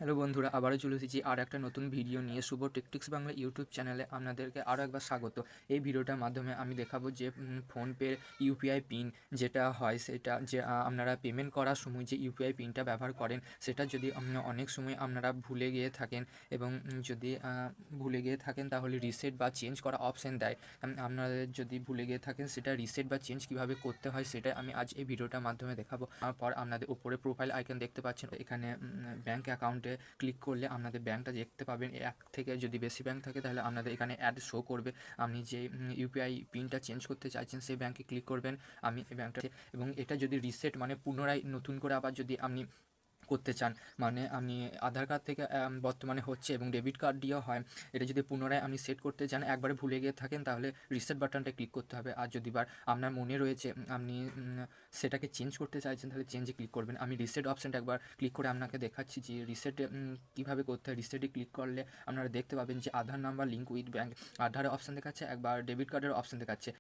Hello বন্ধুরা, আবারও চলে এসেছি আর একটা নতুন ভিডিও নিয়ে। শুভ টেকটিক্স বাংলা ইউটিউব চ্যানেলে আপনাদেরকে আরও একবার স্বাগত। এই ভিডিওটার মাধ্যমে আমি দেখাবো যে ফোনপের ইউপিআই পিন যেটা হয়, সেটা যে আপনারা পেমেন্ট করার সময় যে ইউপিআই পিনটা ব্যবহার করেন, সেটা যদি অনেক সময় আপনারা ভুলে গিয়ে থাকেন এবং যদি ভুলে গিয়ে থাকেন তাহলে রিসেট বা চেঞ্জ করা অপশান দেয়। আপনাদের যদি ভুলে গিয়ে থাকেন সেটা রিসেট বা চেঞ্জ কীভাবে করতে হয় সেটাই আমি আজ এই ভিডিওটার মাধ্যমে দেখাবো। তারপর আপনাদের উপরে প্রোফাইল আইকন দেখতে পাচ্ছেন, এখানে ব্যাঙ্ক অ্যাকাউন্টে ক্লিক করলে আপনাদের ব্যাঙ্কটা দেখতে পাবেন। এক থেকে যদি বেশি ব্যাঙ্ক থাকে তাহলে আপনাদের এখানে অ্যাড শো করবে। আপনি যে ইউপিআই পিনটা চেঞ্জ করতে চাইছেন সেই ব্যাঙ্কে ক্লিক করবেন। আমি এই ব্যাঙ্কটা, এবং এটা যদি রিসেট মানে পুনরায় নতুন করে আবার যদি আপনি করতে চান, মানে আপনি আধার কার্ড থেকে বর্তমানে হচ্ছে এবং ডেবিট কার্ড দিয়েও হয়, এটা যদি পুনরায় আপনি সেট করতে চান, একবারে ভুলে গিয়ে থাকেন, তাহলে রিসেট বাটনটা ক্লিক করতে হবে। আর যদি আপনার মনে রয়েছে আপনি সেটাকে চেঞ্জ করতে চাইছেন, তাহলে চেঞ্জে ক্লিক করবেন। আমি রিসেট অপশানটা একবার ক্লিক করে আপনাকে দেখাচ্ছি যে রিসেটে কীভাবে করতে হয়। রিসেটে ক্লিক করলে আপনারা দেখতে পাবেন যে আধার নাম্বার লিঙ্ক উইথ ব্যাঙ্ক, আধারের অপশান দেখাচ্ছে, একবার ডেবিট কার্ডের অপশান দেখাচ্ছে।